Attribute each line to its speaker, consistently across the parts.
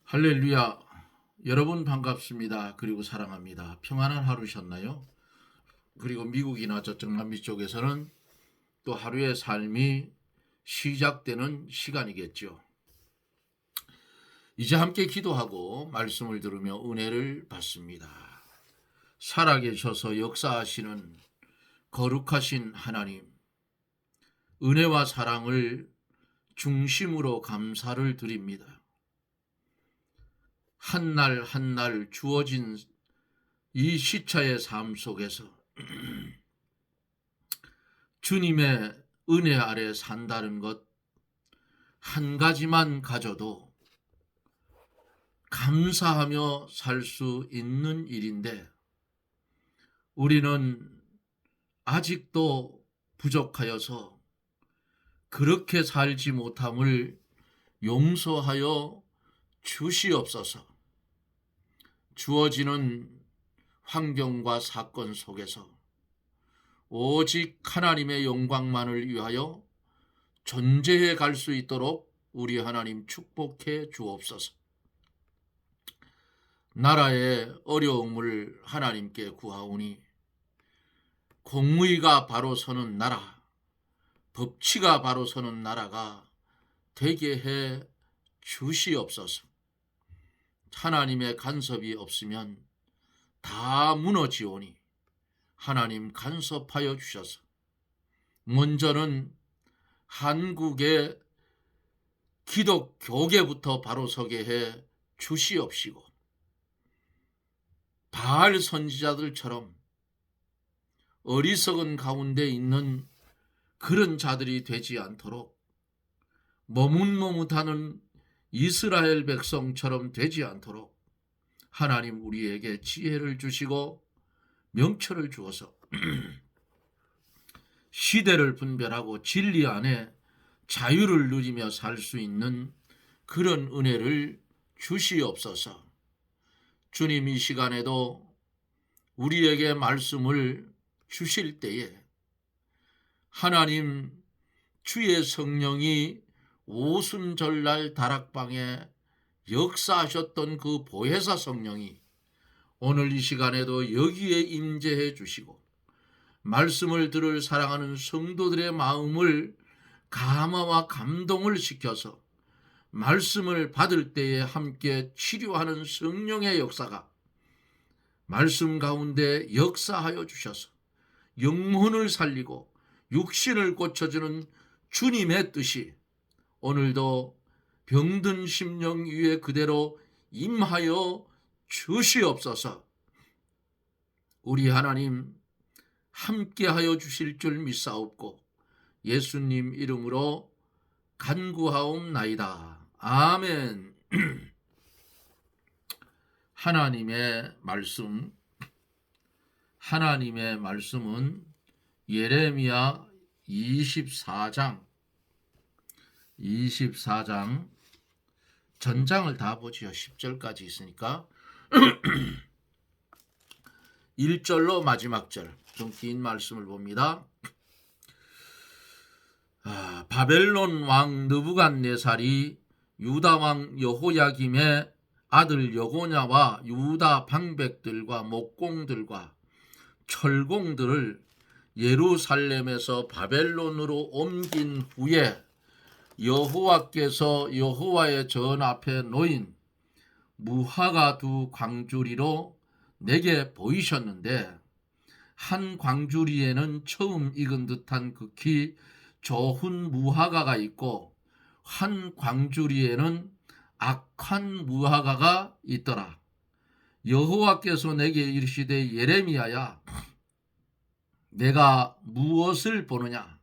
Speaker 1: 할렐루야. 여러분 반갑습니다. 그리고 사랑합니다. 평안한 하루셨나요? 그리고 미국이나 저쪽 남미 쪽에서는 또 하루의 삶이 시작되는 시간이겠죠. 이제 함께 기도하고 말씀을 들으며 은혜를 받습니다. 살아계셔서 역사하시는 거룩하신 하나님, 은혜와 사랑을 중심으로 감사를 드립니다. 한 날 한 날 주어진 이 시차의 삶 속에서 주님의 은혜 아래 산다는 것 한 가지만 가져도 감사하며 살 수 있는 일인데 우리는 아직도 부족하여서 그렇게 살지 못함을 용서하여 주시옵소서. 주어지는 환경과 사건 속에서 오직 하나님의 영광만을 위하여 존재해 갈 수 있도록 우리 하나님 축복해 주옵소서. 나라의 어려움을 하나님께 구하오니 공의가 바로 서는 나라, 법치가 바로 서는 나라가 되게 해 주시옵소서. 하나님의 간섭이 없으면 다 무너지오니 하나님 간섭하여 주셔서 먼저는 한국의 기독교계부터 바로 서게 해 주시옵시고 바알 선지자들처럼 어리석은 가운데 있는 그런 자들이 되지 않도록 머뭇머뭇하는 이스라엘 백성처럼 되지 않도록 하나님 우리에게 지혜를 주시고 명철을 주어서 시대를 분별하고 진리 안에 자유를 누리며 살 수 있는 그런 은혜를 주시옵소서. 주님 이 시간에도 우리에게 말씀을 주실 때에 하나님 주의 성령이 오순절날 다락방에 역사하셨던 그 보혜사 성령이 오늘 이 시간에도 여기에 임재해 주시고 말씀을 들을 사랑하는 성도들의 마음을 감화와 감동을 시켜서 말씀을 받을 때에 함께 치료하는 성령의 역사가 말씀 가운데 역사하여 주셔서 영혼을 살리고 육신을 고쳐주는 주님의 뜻이 오늘도 병든 심령 위에 그대로 임하여 주시옵소서. 우리 하나님 함께하여 주실 줄 믿사옵고 예수님 이름으로 간구하옵나이다. 아멘. 하나님의 말씀은 예레미야 24장 전장을 다 보지요. 10절까지 있으니까 1절로 마지막 절 좀 긴 말씀을 봅니다. 바벨론 왕 느부갓네살이 유다 왕 여호야김의 아들 여고냐와 유다 방백들과 목공들과 철공들을 예루살렘에서 바벨론으로 옮긴 후에 여호와께서 여호와의 전 앞에 놓인 무화과 두 광주리로 내게 보이셨는데 한 광주리에는 처음 익은 듯한 극히 좋은 무화과가 있고 한 광주리에는 악한 무화과가 있더라. 여호와께서 내게 이르시되 예레미야야 내가 무엇을 보느냐?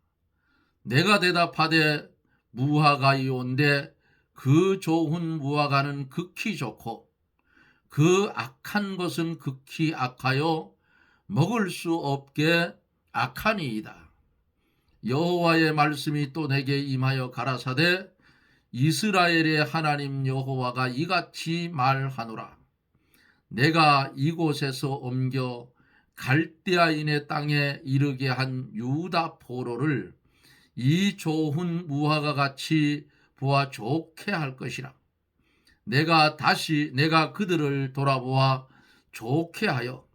Speaker 1: 내가 대답하되 무화과이온데 그 좋은 무화과는 극히 좋고 그 악한 것은 극히 악하여 먹을 수 없게 악하니이다. 여호와의 말씀이 또 내게 임하여 가라사대 이스라엘의 하나님 여호와가 이같이 말하노라. 내가 이곳에서 옮겨 갈대아인의 땅에 이르게 한 유다 포로를 이 좋은 무화과 같이 보아 좋게 할 것이라. 내가 그들을 돌아보아 좋게 하여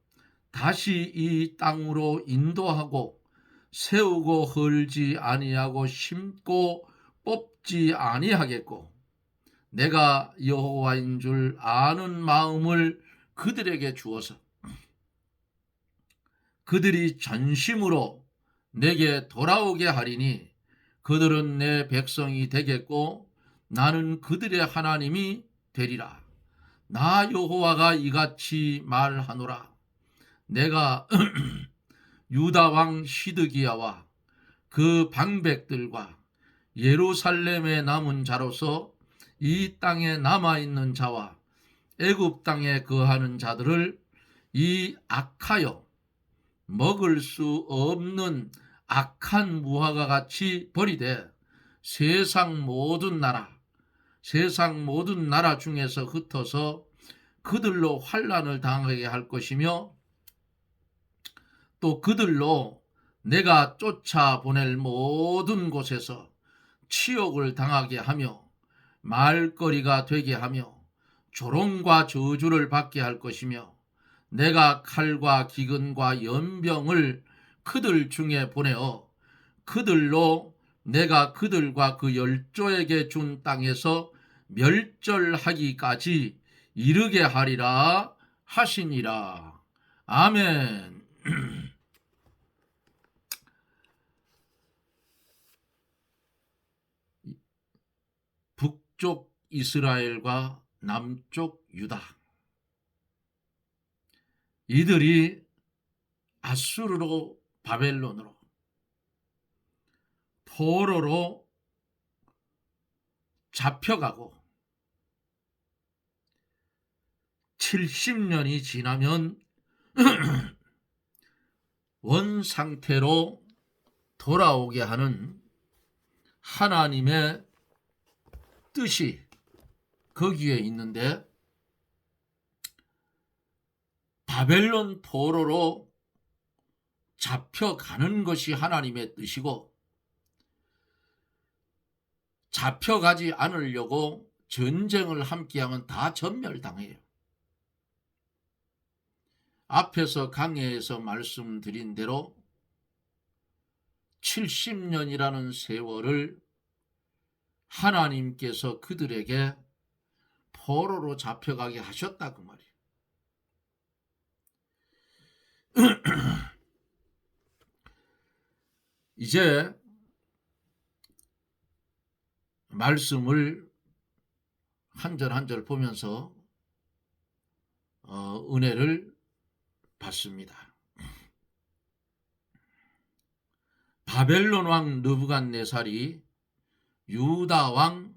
Speaker 1: 다시 이 땅으로 인도하고 세우고 헐지 아니하고 심고 뽑지 아니하겠고 내가 여호와인 줄 아는 마음을 그들에게 주어서 그들이 전심으로 내게 돌아오게 하리니 그들은 내 백성이 되겠고 나는 그들의 하나님이 되리라. 나 여호와가 이같이 말하노라. 내가 유다 왕 시드기야와 그 방백들과 예루살렘에 남은 자로서 이 땅에 남아있는 자와 애굽 땅에 거하는 자들을 이 악하여 먹을 수 없는 악한 무화과 같이 버리되 세상 모든 나라 중에서 흩어서 그들로 환난을 당하게 할 것이며 또 그들로 내가 쫓아보낼 모든 곳에서 치욕을 당하게 하며 말거리가 되게 하며 조롱과 저주를 받게 할 것이며 내가 칼과 기근과 연병을 그들 중에 보내어 그들로 내가 그들과 그 열조에게 준 땅에서 멸절하기까지 이르게 하리라 하시니라. 아멘. 북쪽 이스라엘과 남쪽 유다, 이들이 아수르로 바벨론으로 포로로 잡혀가고 70년이 지나면 원상태로 돌아오게 하는 하나님의 뜻이 거기에 있는데 바벨론 포로로 잡혀가는 것이 하나님의 뜻이고 잡혀가지 않으려고 전쟁을 함께하면 다 전멸당해요. 앞에서 강해에서 말씀드린 대로 70년이라는 세월을 하나님께서 그들에게 포로로 잡혀가게 하셨다 그 말이에요. 이제 말씀을 한 절 한 절 보면서 은혜를 받습니다. 바벨론 왕 느부갓네살이 유다 왕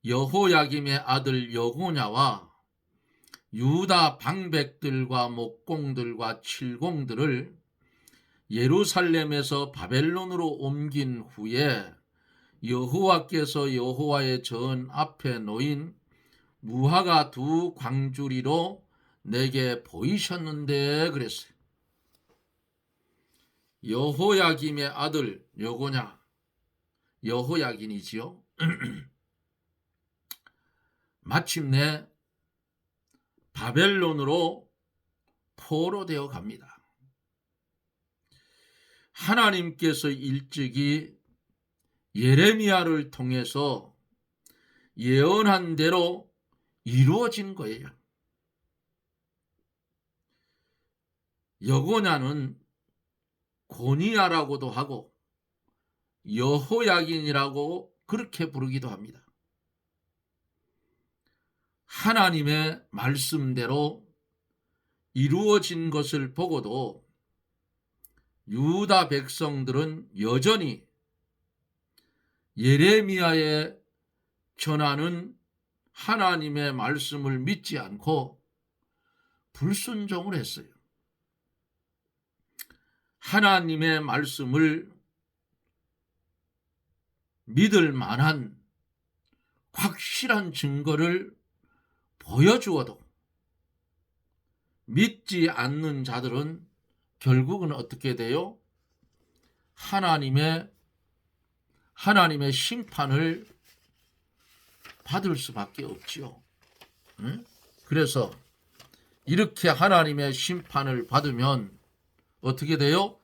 Speaker 1: 여호야김의 아들 여고냐와 유다 방백들과 목공들과 칠공들을 예루살렘에서 바벨론으로 옮긴 후에 여호와께서 여호와의 전 앞에 놓인 무화과 두 광주리로 내게 보이셨는데 그랬어요. 여호야김의 아들 여고냐, 여호야긴이지요. 마침내 바벨론으로 포로되어 갑니다. 하나님께서 일찍이 예레미야를 통해서 예언한 대로 이루어진 거예요. 여고냐는 고니야라고도 하고 여호야긴이라고 그렇게 부르기도 합니다. 하나님의 말씀대로 이루어진 것을 보고도 유다 백성들은 여전히 예레미야에 전하는 하나님의 말씀을 믿지 않고 불순종을 했어요. 하나님의 말씀을 믿을 만한 확실한 증거를 보여주어도 믿지 않는 자들은 결국은 어떻게 돼요? 하나님의 심판을 받을 수밖에 없지요. 응? 그래서 이렇게 하나님의 심판을 받으면 어떻게 돼요?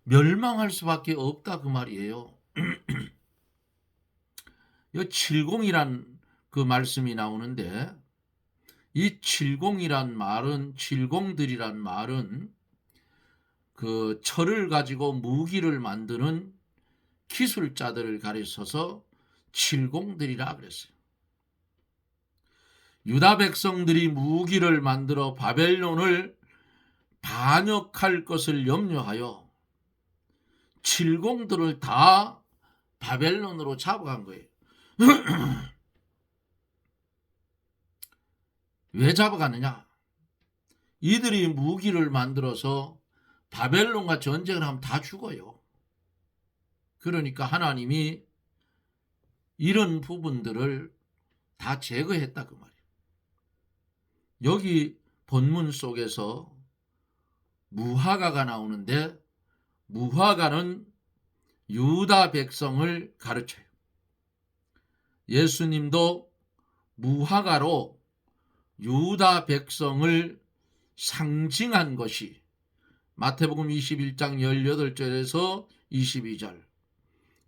Speaker 1: 멸망할 수밖에 없다 그 말이에요. 이 70이란 그 말씀이 나오는데, 이 70이란 말은, 70들이란 말은 그 철을 가지고 무기를 만드는 기술자들을 가리켜서 70들이라 그랬어요. 유다 백성들이 무기를 만들어 바벨론을 반역할 것을 염려하여 70들을 다 바벨론으로 잡아간 거예요. 왜 잡아가느냐? 이들이 무기를 만들어서 바벨론과 전쟁을 하면 다 죽어요. 그러니까 하나님이 이런 부분들을 다 제거했다 그 말이에요. 여기 본문 속에서 무화과가 나오는데, 무화과는 유다 백성을 가르쳐요. 예수님도 무화과로 유다 백성을 상징한 것이 마태복음 21장 18절에서 22절,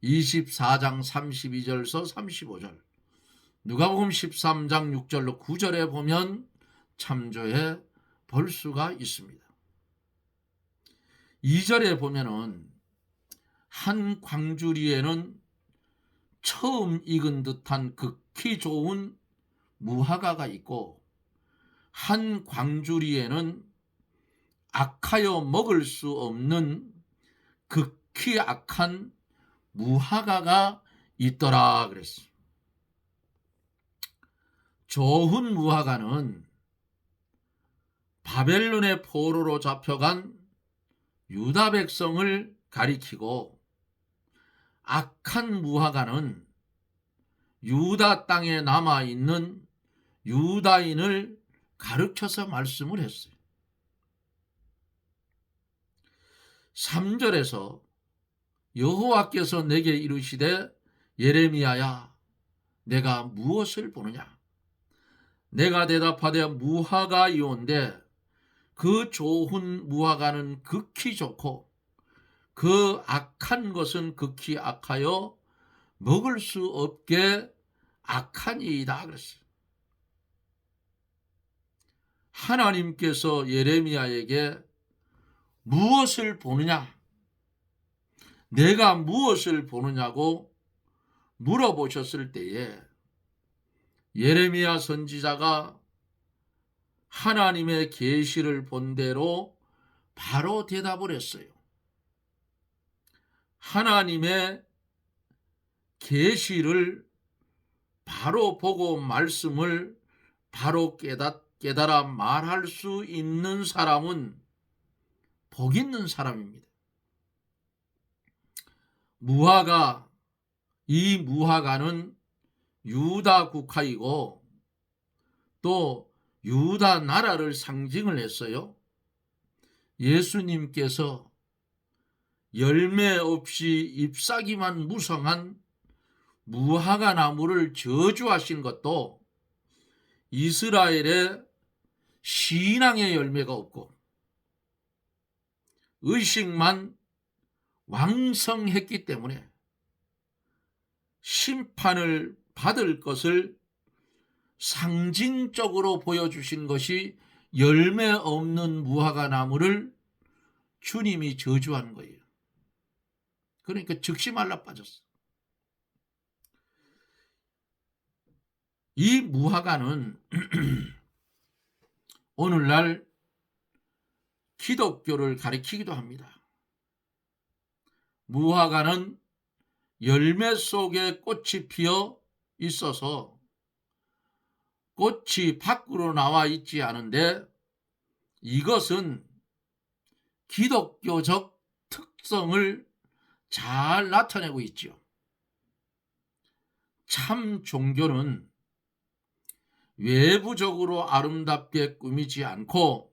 Speaker 1: 24장 32절에서 35절, 누가복음 13장 6절로 9절에 보면 참조해 볼 수가 있습니다. 2절에 보면은 한 광주리에는 처음 익은 듯한 극히 좋은 무화과가 있고, 한 광주리에는 악하여 먹을 수 없는 극히 악한 무화과가 있더라 그랬어요. 좋은 무화과는 바벨론의 포로로 잡혀간 유다 백성을 가리키고, 악한 무화과는 유다 땅에 남아있는 유다인을 가르쳐서 말씀을 했어요. 3절에서 여호와께서 내게 이르시되 예레미야야 내가 무엇을 보느냐? 내가 대답하되 무화과이온데 그 좋은 무화과는 극히 좋고 그 악한 것은 극히 악하여 먹을 수 없게 악하니이다 그랬어요. 하나님께서 예레미야에게 무엇을 보느냐, 내가 무엇을 보느냐고 물어보셨을 때에 예레미야 선지자가 하나님의 계시를 본 대로 바로 대답을 했어요. 하나님의 계시를 바로 보고 말씀을 바로 깨달아 말할 수 있는 사람은 복 있는 사람입니다. 무화과, 이 무화과는 유다 국화이고 또 유다 나라를 상징을 했어요. 예수님께서 열매 없이 잎사귀만 무성한 무화과 나무를 저주하신 것도 이스라엘의 신앙의 열매가 없고 의식만 왕성했기 때문에 심판을 받을 것을 상징적으로 보여주신 것이 열매 없는 무화과 나무를 주님이 저주하는 거예요. 그러니까 즉시 말라 빠졌어. 이 무화과는 오늘날 기독교를 가리키기도 합니다. 무화과는 열매 속에 꽃이 피어 있어서 꽃이 밖으로 나와 있지 않은데 이것은 기독교적 특성을 잘 나타내고 있죠. 참 종교는 외부적으로 아름답게 꾸미지 않고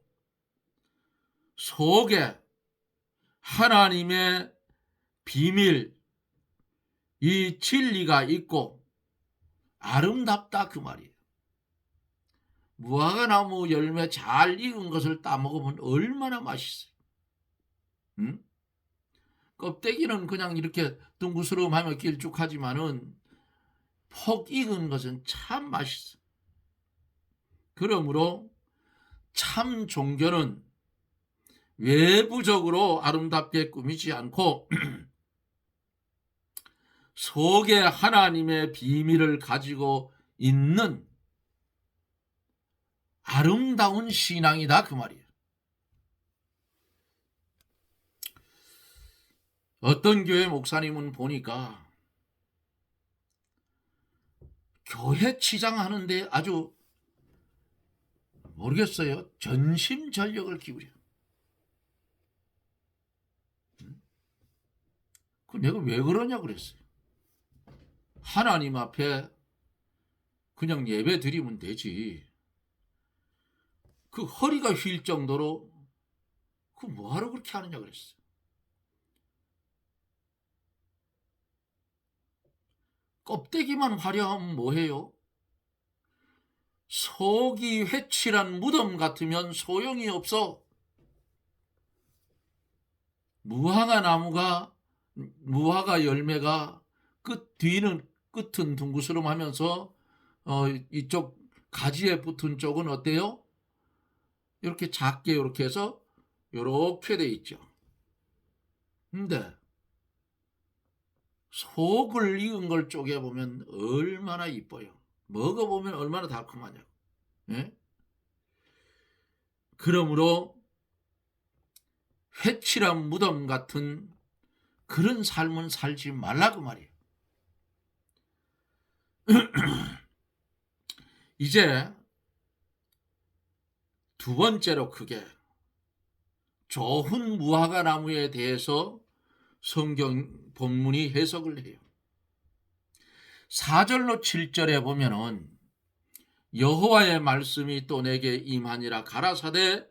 Speaker 1: 속에 하나님의 비밀, 이 진리가 있고 아름답다 그 말이에요. 무화과나무 열매 잘 익은 것을 따먹으면 얼마나 맛있어요. 응? 껍데기는 그냥 이렇게 둥그스름하며 길쭉하지만은 폭 익은 것은 참 맛있어. 그러므로 참 종교는 외부적으로 아름답게 꾸미지 않고 속에 하나님의 비밀을 가지고 있는 아름다운 신앙이다 그 말이에요. 어떤 교회 목사님은 보니까 교회 치장하는데 아주 모르겠어요. 전심전력을 기울여. 그 내가 왜 그러냐 그랬어요. 하나님 앞에 그냥 예배 드리면 되지. 그 허리가 휠 정도로 그 뭐하러 그렇게 하느냐 그랬어요. 껍데기만 화려하면 뭐해요? 속이 회칠한 무덤 같으면 소용이 없어. 무화과 열매가 끝은 둥그스름하면서 이쪽 가지에 붙은 쪽은 어때요? 이렇게 작게 이렇게 해서 이렇게 돼 있죠. 근데 속을 익은 걸 쪼개보면 얼마나 이뻐요. 먹어보면 얼마나 달콤하냐고. 예? 그러므로 회칠한 무덤 같은 그런 삶은 살지 말라고 말이에요. 이제 두 번째로 크게 좋은 무화과 나무에 대해서 성경 본문이 해석을 해요. 4절로 7절에 보면은 여호와의 말씀이 또 내게 임하니라 가라사대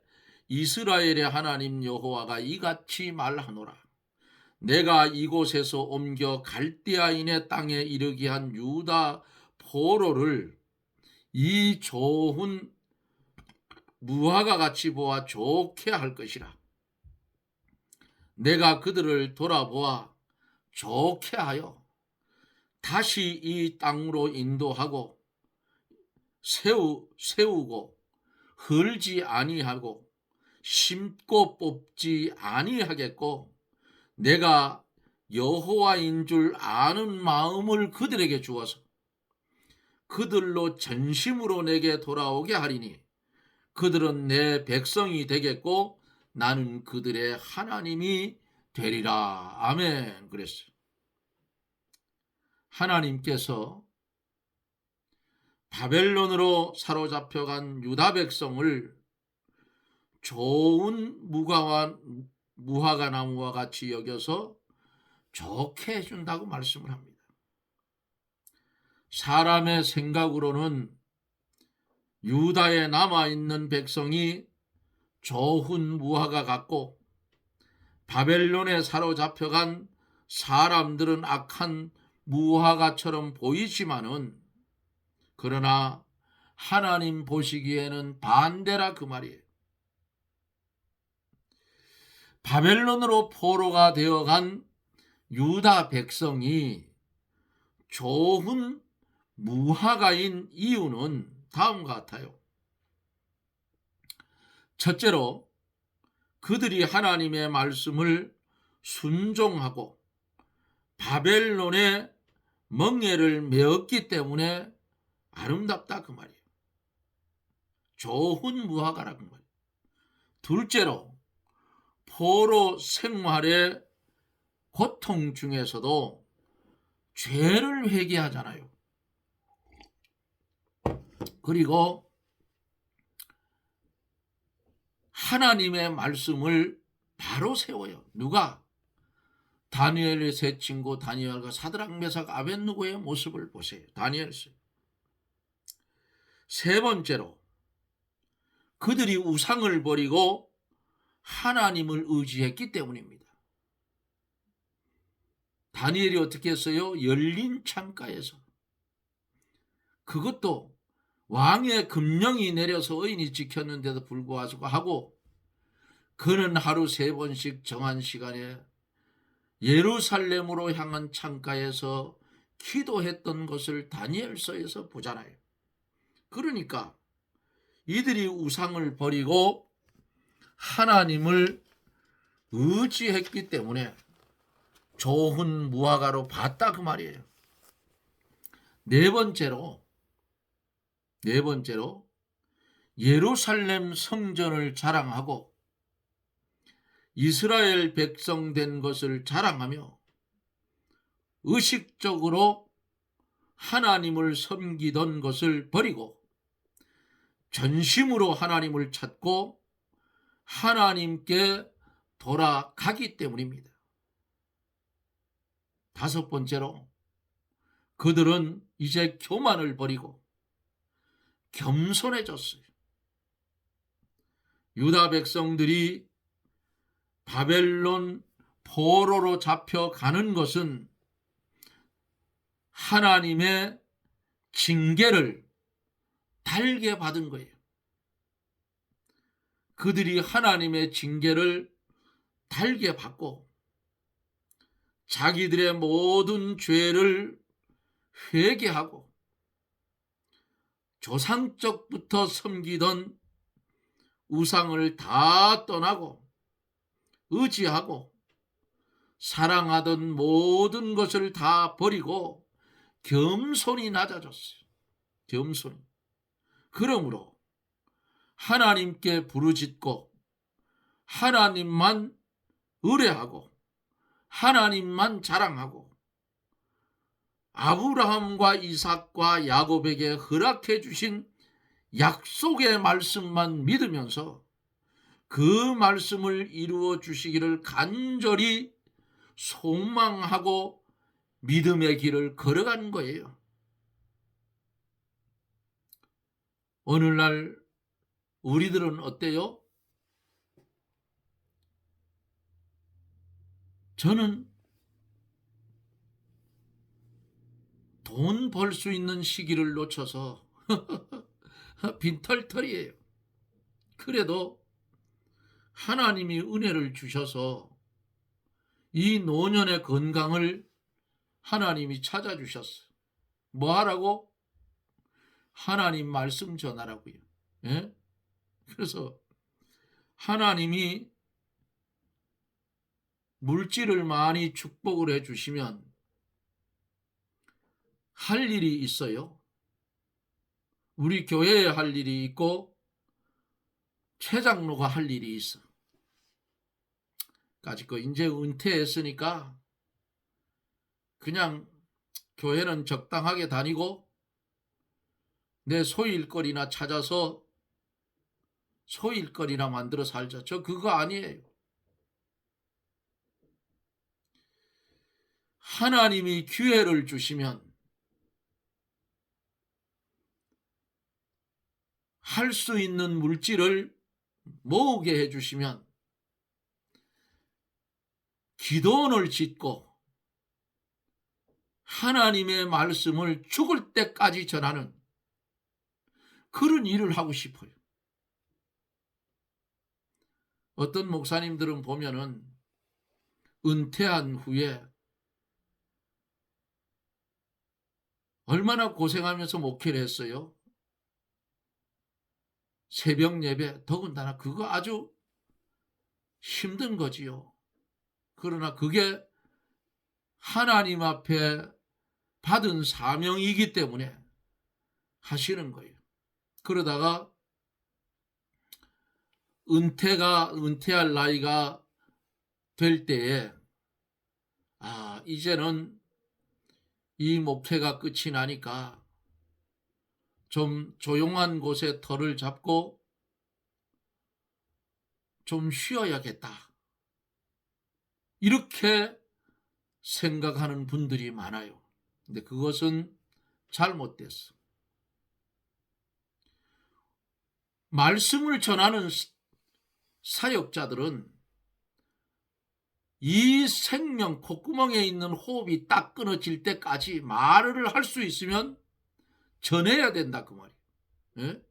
Speaker 1: 이스라엘의 하나님 여호와가 이같이 말하노라. 내가 이곳에서 옮겨 갈대아인의 땅에 이르게 한 유다 포로를 이 좋은 무화과 같이 보아 좋게 할 것이라. 내가 그들을 돌아보아 좋게 하여 다시 이 땅으로 인도하고 세우고 헐지 아니하고 심고 뽑지 아니하겠고 내가 여호와인 줄 아는 마음을 그들에게 주어서 그들로 전심으로 내게 돌아오게 하리니 그들은 내 백성이 되겠고 나는 그들의 하나님이 되리라. 아멘. 그랬어요. 하나님께서 바벨론으로 사로잡혀간 유다 백성을 좋은 무화과 나무와 같이 여겨서 좋게 해준다고 말씀을 합니다. 사람의 생각으로는 유다에 남아있는 백성이 좋은 무화과 같고 바벨론에 사로잡혀간 사람들은 악한 무화과처럼 보이지만은 그러나 하나님 보시기에는 반대라 그 말이에요. 바벨론으로 포로가 되어간 유다 백성이 좋은 무화과인 이유는 다음과 같아요. 첫째로 그들이 하나님의 말씀을 순종하고 바벨론의 멍에를 메었기 때문에 아름답다 그 말이에요. 좋은 무화과라 그 말이에요. 둘째로 포로 생활의 고통 중에서도 죄를 회개하잖아요. 그리고 하나님의 말씀을 바로 세워요. 누가? 다니엘의 세 친구 다니엘과 사드락 메삭 아벳느고의 모습을 보세요. 다니엘서. 세 번째로 그들이 우상을 버리고 하나님을 의지했기 때문입니다. 다니엘이 어떻게 했어요? 열린 창가에서. 그것도 왕의 금령이 내려서 의인이 지켰는데도 불구하고 그는 하루 3번씩 정한 시간에 예루살렘으로 향한 창가에서 기도했던 것을 다니엘서에서 보잖아요. 그러니까 이들이 우상을 버리고 하나님을 의지했기 때문에 좋은 무화과로 봤다 그 말이에요. 네 번째로 예루살렘 성전을 자랑하고 이스라엘 백성 된 것을 자랑하며 의식적으로 하나님을 섬기던 것을 버리고 전심으로 하나님을 찾고 하나님께 돌아가기 때문입니다. 다섯 번째로 그들은 이제 교만을 버리고 겸손해졌어요. 유다 백성들이 바벨론 포로로 잡혀가는 것은 하나님의 징계를 달게 받은 거예요. 그들이 하나님의 징계를 달게 받고 자기들의 모든 죄를 회개하고 조상적부터 섬기던 우상을 다 떠나고 의지하고 사랑하던 모든 것을 다 버리고 겸손히 낮아졌어요. 겸손히. 그러므로 하나님께 부르짖고 하나님만 의뢰하고 하나님만 자랑하고 아브라함과 이삭과 야곱에게 허락해 주신 약속의 말씀만 믿으면서 그 말씀을 이루어 주시기를 간절히 소망하고 믿음의 길을 걸어간 거예요. 오늘날 우리들은 어때요? 저는 돈 벌 수 있는 시기를 놓쳐서 빈털털이에요. 그래도 하나님이 은혜를 주셔서 이 노년의 건강을 하나님이 찾아주셨어요. 뭐 하라고? 하나님 말씀 전하라고요. 예? 그래서 하나님이 물질을 많이 축복을 해주시면 할 일이 있어요. 우리 교회에 할 일이 있고 최 장로가 할 일이 있어. 아직 이제 은퇴했으니까 그냥 교회는 적당하게 다니고 내 소일거리나 찾아서 소일거리나 만들어 살자. 저 그거 아니에요. 하나님이 기회를 주시면 할 수 있는 물질을 모으게 해주시면 기도원을 짓고 하나님의 말씀을 죽을 때까지 전하는 그런 일을 하고 싶어요. 어떤 목사님들은 보면은 은퇴한 후에 얼마나 고생하면서 목회를 했어요. 새벽 예배, 더군다나 그거 아주 힘든 거지요. 그러나 그게 하나님 앞에 받은 사명이기 때문에 하시는 거예요. 그러다가 은퇴할 나이가 될 때에 이제는 이 목회가 끝이 나니까 좀 조용한 곳에 터를 잡고 좀 쉬어야겠다. 이렇게 생각하는 분들이 많아요. 근데 그것은 잘못됐어. 말씀을 전하는 사역자들은 이 생명 콧구멍에 있는 호흡이 딱 끊어질 때까지 말을 할 수 있으면 전해야 된다 그 말이에요. 예?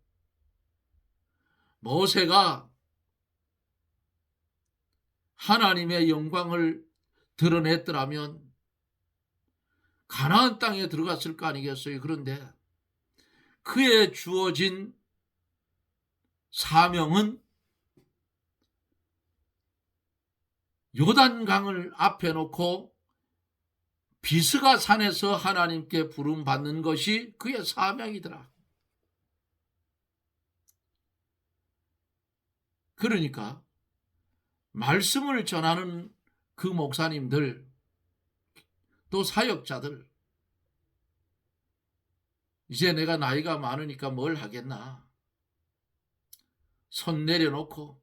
Speaker 1: 모세가 하나님의 영광을 드러냈더라면 가나안 땅에 들어갔을 거 아니겠어요. 그런데 그에 주어진 사명은 요단강을 앞에 놓고 비스가 산에서 하나님께 부름 받는 것이 그의 사명이더라. 그러니까 말씀을 전하는 그 목사님들 또 사역자들, 이제 내가 나이가 많으니까 뭘 하겠나, 손 내려놓고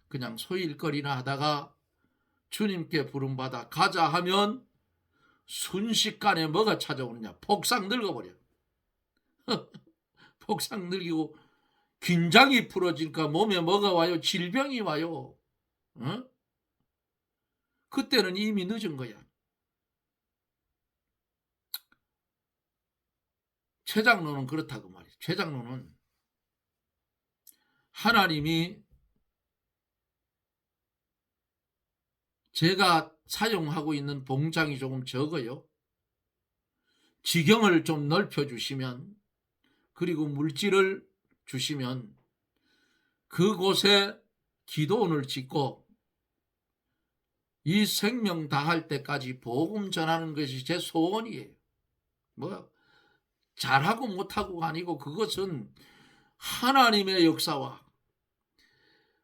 Speaker 1: 그냥 소일거리나 하다가 주님께 부름받아 가자 하면 순식간에 뭐가 찾아오느냐, 폭삭 늙어버려. 폭삭 늙이고 긴장이 풀어지니까 몸에 뭐가 와요? 질병이 와요. 어? 그때는 이미 늦은 거야. 최장로는 그렇다고 말이에요. 최장로는 하나님이 제가 사용하고 있는 봉장이 조금 적어요. 지경을 좀 넓혀주시면, 그리고 물질을 주시면 그곳에 기도원을 짓고 이 생명 다할 때까지 복음 전하는 것이 제 소원이에요. 뭐 잘하고 못하고가 아니고 그것은 하나님의 역사와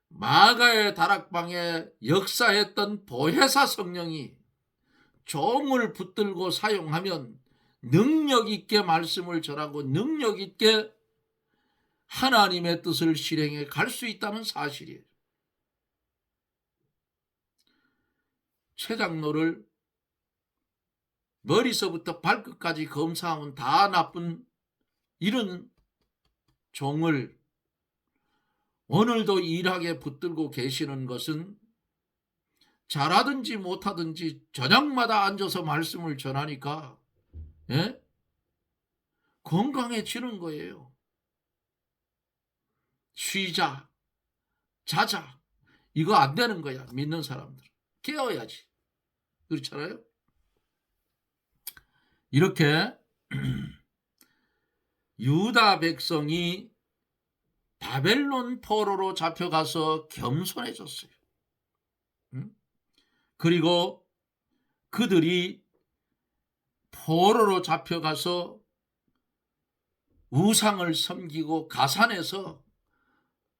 Speaker 1: 마가의 다락방에 역사했던 보혜사 성령이 종을 붙들고 사용하면 능력 있게 말씀을 전하고 능력 있게 하나님의 뜻을 실행해 갈 수 있다는 사실이에요. 최장로를 머리서부터 발끝까지 검사하면 다 나쁜 이런 종을 오늘도 일하게 붙들고 계시는 것은 잘하든지 못하든지 저녁마다 앉아서 말씀을 전하니까 건강해지는 거예요. 쉬자, 자자, 이거 안 되는 거야. 믿는 사람들 깨어야지. 그렇잖아요. 이렇게 유다 백성이 바벨론 포로로 잡혀가서 겸손해졌어요. 그리고 그들이 포로로 잡혀가서 우상을 섬기고 가산에서,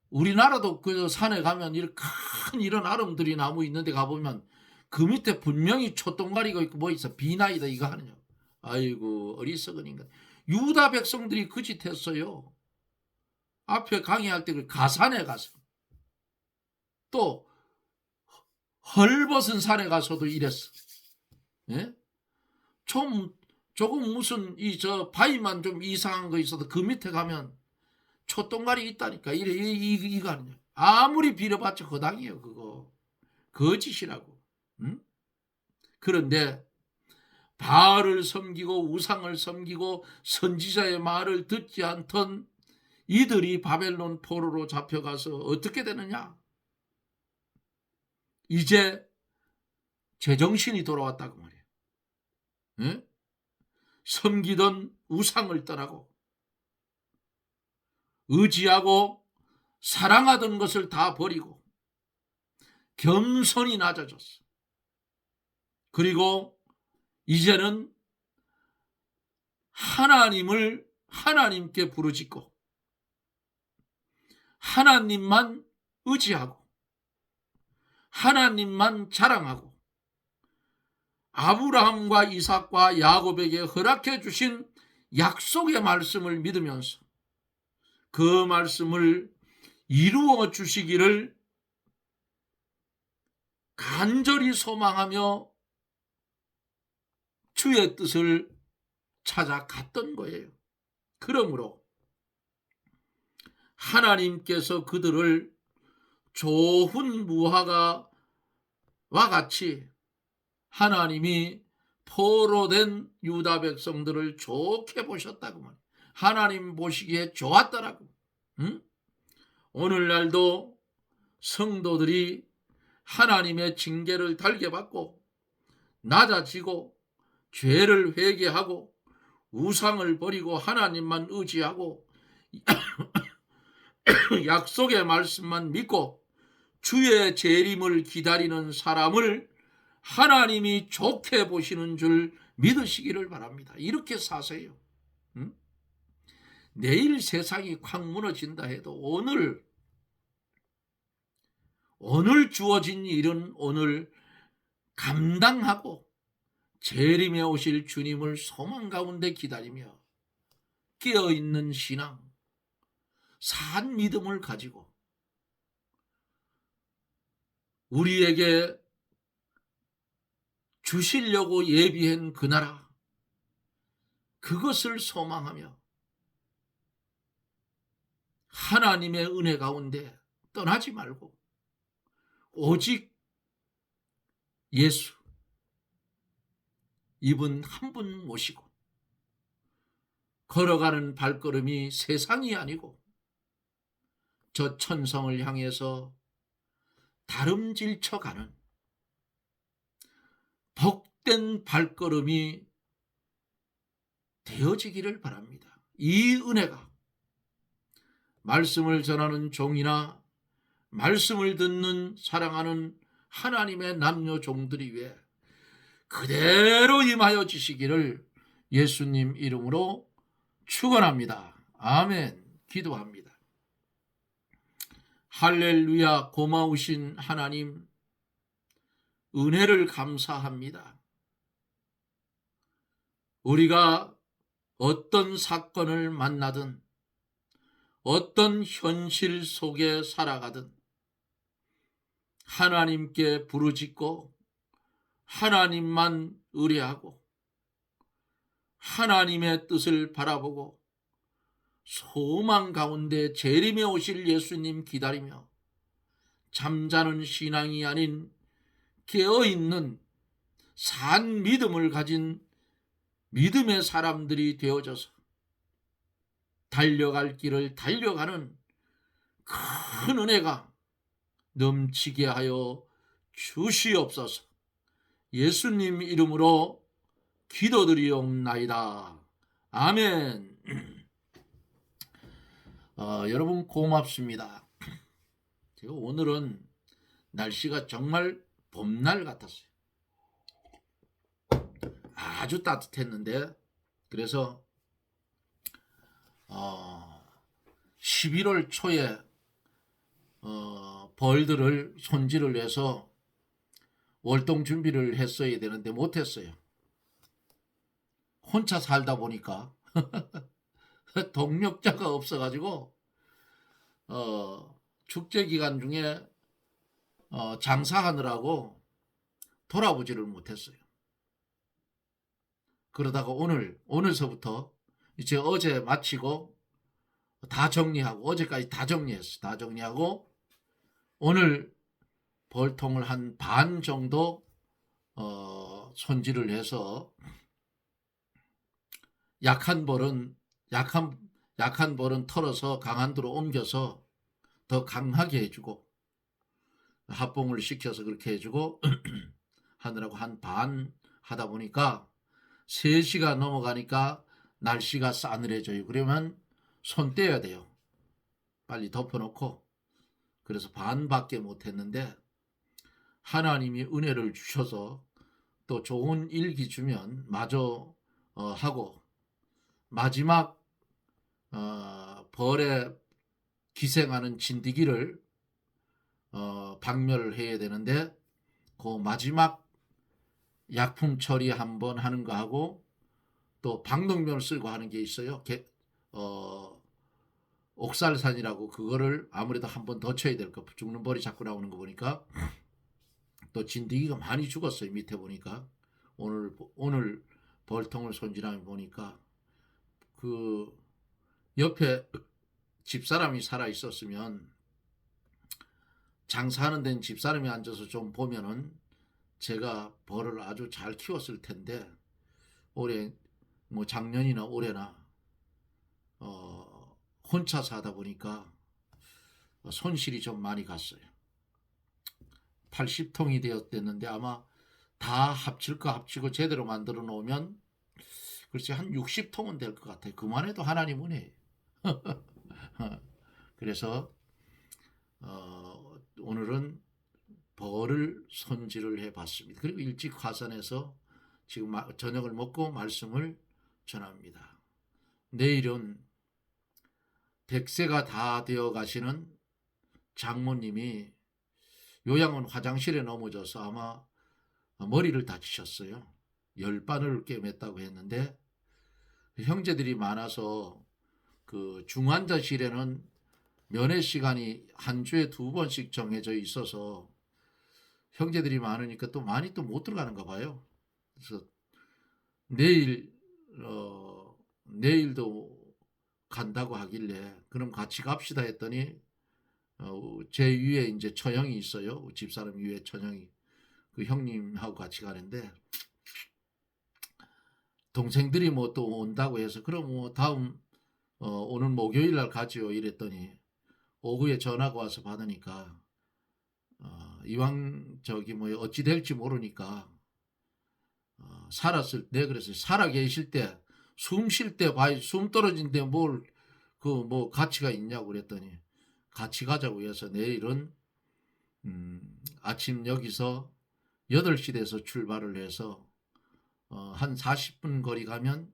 Speaker 1: 우리나라도 그 산에 가면 큰 이런 아름들이 나무 있는데 가보면 그 밑에 분명히 촛동가리가 있고 뭐 있어, 비나이다 이거 하느냐. 아이고 어리석은 인간. 유다 백성들이 그 짓 했어요. 앞에 강의할 때 그 가산에 가서, 또 헐벗은 산에 가서도 이랬어. 예? 조금 무슨 저 바위만 좀 이상한 거 있어도 그 밑에 가면 촛동가리 있다니까. 이거 아니냐. 아무리 빌어봤자 허당이에요. 그거 거짓이라고. 응? 그런데 바알을 섬기고 우상을 섬기고 선지자의 말을 듣지 않던 이들이 바벨론 포로로 잡혀가서 어떻게 되느냐, 이제 제정신이 돌아왔다고 말이에요. 응? 섬기던 우상을 떠나고 의지하고 사랑하던 것을 다 버리고 겸손히 낮아졌어. 그리고 이제는 하나님께 부르짖고 하나님만 의지하고 하나님만 자랑하고 아브라함과 이삭과 야곱에게 허락해 주신 약속의 말씀을 믿으면서 그 말씀을 이루어 주시기를 간절히 소망하며 주의 뜻을 찾아갔던 거예요. 그러므로 하나님께서 그들을 좋은 무화과와 같이 하나님이 포로된 유다 백성들을 좋게 보셨다고 말이에요. 하나님 보시기에 좋았더라고. 응? 오늘날도 성도들이 하나님의 징계를 달게 받고 낮아지고 죄를 회개하고 우상을 버리고 하나님만 의지하고 약속의 말씀만 믿고 주의 재림을 기다리는 사람을 하나님이 좋게 보시는 줄 믿으시기를 바랍니다. 이렇게 사세요. 응? 내일 세상이 콱 무너진다 해도 오늘 주어진 일은 오늘 감당하고 재림에 오실 주님을 소망 가운데 기다리며 깨어있는 신앙, 산 믿음을 가지고 우리에게 주시려고 예비한 그 나라, 그것을 소망하며 하나님의 은혜 가운데 떠나지 말고 오직 예수, 이분 한 분 모시고 걸어가는 발걸음이 세상이 아니고 저 천성을 향해서 다름질쳐가는 복된 발걸음이 되어지기를 바랍니다. 이 은혜가 말씀을 전하는 종이나 말씀을 듣는 사랑하는 하나님의 남녀 종들이 위해 그대로 임하여 주시기를 예수님 이름으로 축원합니다. 아멘. 기도합니다. 할렐루야. 고마우신 하나님, 은혜를 감사합니다. 우리가 어떤 사건을 만나든 어떤 현실 속에 살아가든 하나님께 부르짖고 하나님만 의뢰하고 하나님의 뜻을 바라보고 소망 가운데 재림에 오실 예수님 기다리며 잠자는 신앙이 아닌 깨어있는 산 믿음을 가진 믿음의 사람들이 되어져서 달려갈 길을 달려가는 큰 은혜가 넘치게 하여 주시옵소서. 예수님 이름으로 기도드리옵나이다. 아멘. 여러분 고맙습니다. 제가 오늘은 날씨가 정말 봄날 같았어요. 아주 따뜻했는데 그래서 11월 초에 벌들을 손질을 해서 월동 준비를 했어야 되는데 못했어요. 혼자 살다 보니까 동력자가 없어가지고 축제 기간 중에 장사하느라고 돌아보지를 못했어요. 그러다가 오늘서부터 이제 어제 마치고 다 정리하고 어제까지 다 정리했어요. 다 정리하고 오늘 벌통을 한 반 정도 손질을 해서 약한 벌은 털어서 강한 데로 옮겨서 더 강하게 해주고 합봉을 시켜서 그렇게 해주고 하느라고 한 반 하다 보니까 3시가 넘어가니까 날씨가 싸늘해져요. 그러면 손 떼야 돼요. 빨리 덮어놓고. 그래서 반밖에 못했는데 하나님이 은혜를 주셔서 또 좋은 일기 주면 마저 하고 마지막 벌에 기생하는 진드기를 박멸을 해야 되는데 그 마지막 약품 처리 한번 하는 거 하고 또 방독면을 쓰고 하는 게 있어요. 옥살산이라고 그거를 아무래도 한 번 더 쳐야 될 거. 죽는 벌이 자꾸 나오는 거 보니까 또 진드기가 많이 죽었어요. 밑에 보니까 오늘 벌통을 손질하면 보니까 그 옆에 집사람이 살아 있었으면 장사하는 데는 집사람이 앉아서 좀 보면은 제가 벌을 아주 잘 키웠을 텐데 올해 뭐 작년이나 올해나 혼자 사다 보니까 손실이 좀 많이 갔어요. 80통이 되었댔는데 아마 다 합치고 제대로 만들어 놓으면 글쎄 한 60통은 될 것 같아요. 그만해도 하나님 은혜예요. 그래서 오늘은 벌을 손질을 해봤습니다. 그리고 일찍 화산해서 지금 저녁을 먹고 말씀을 전합니다. 내일은 100세가 다 되어 가시는 장모님이 요양원 화장실에 넘어져서 아마 머리를 다치셨어요. 열바늘을 꿰맸다고 했는데 형제들이 많아서 그 중환자실에는 면회 시간이 한 주에 2번씩 정해져 있어서 형제들이 많으니까 또 많이 또 못 들어가는가 봐요. 그래서 내일도 간다고 하길래 그럼 같이 갑시다 했더니 제 위에 이제 처형이 있어요. 집사람 위에 처형이 그 형님하고 같이 가는데 동생들이 뭐 또 온다고 해서 그럼 뭐 다음 오늘 목요일 날 가지요 이랬더니 오후에 전화가 와서 받으니까 이왕 저기 뭐 어찌 될지 모르니까 살았을 때 그래서 살아 계실 때 숨 쉴 때 봐야 숨 떨어진데 뭘 그 뭐 가치가 있냐고 그랬더니 같이 가자고 해서 내일은 아침 여기서 8시 돼서 출발을 해서 한 40분 거리 가면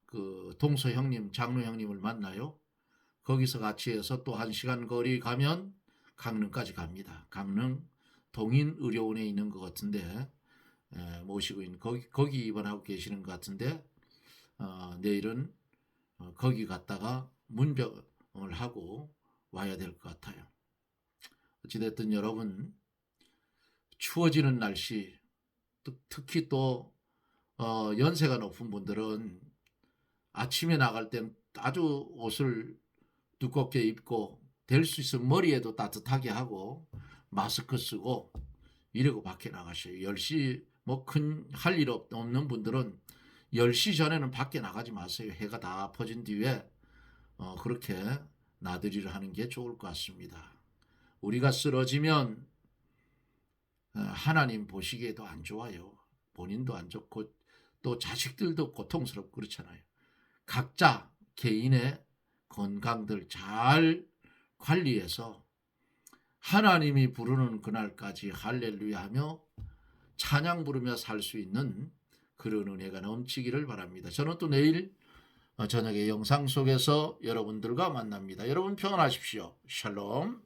Speaker 1: 그 동서 형님 장로 형님을 만나요. 거기서 같이 해서 또 1시간 거리 가면 강릉까지 갑니다. 강릉 동인의료원에 있는 것 같은데 모시고 있는 거기 입원하고 계시는 것 같은데 내일은 거기 갔다가 문병을 하고 와야 될 것 같아요. 어찌됐든 여러분 추워지는 날씨 특히 또 연세가 높은 분들은 아침에 나갈 땐 아주 옷을 두껍게 입고 될 수 있으면 머리에도 따뜻하게 하고 마스크 쓰고 이러고 밖에 나가셔요. 10시 뭐 큰 할 일 없는 분들은 10시 전에는 밖에 나가지 마세요. 해가 다 퍼진 뒤에 그렇게 나들이를 하는 게 좋을 것 같습니다. 우리가 쓰러지면 하나님 보시기에도 안 좋아요. 본인도 안 좋고 또 자식들도 고통스럽고 그렇잖아요. 각자 개인의 건강들 잘 관리해서 하나님이 부르는 그날까지 할렐루야 하며 찬양 부르며 살 수 있는 그런 은혜가 넘치기를 바랍니다. 저는 또 내일 저녁에 영상 속에서 여러분들과 만납니다. 여러분 평안하십시오. 샬롬.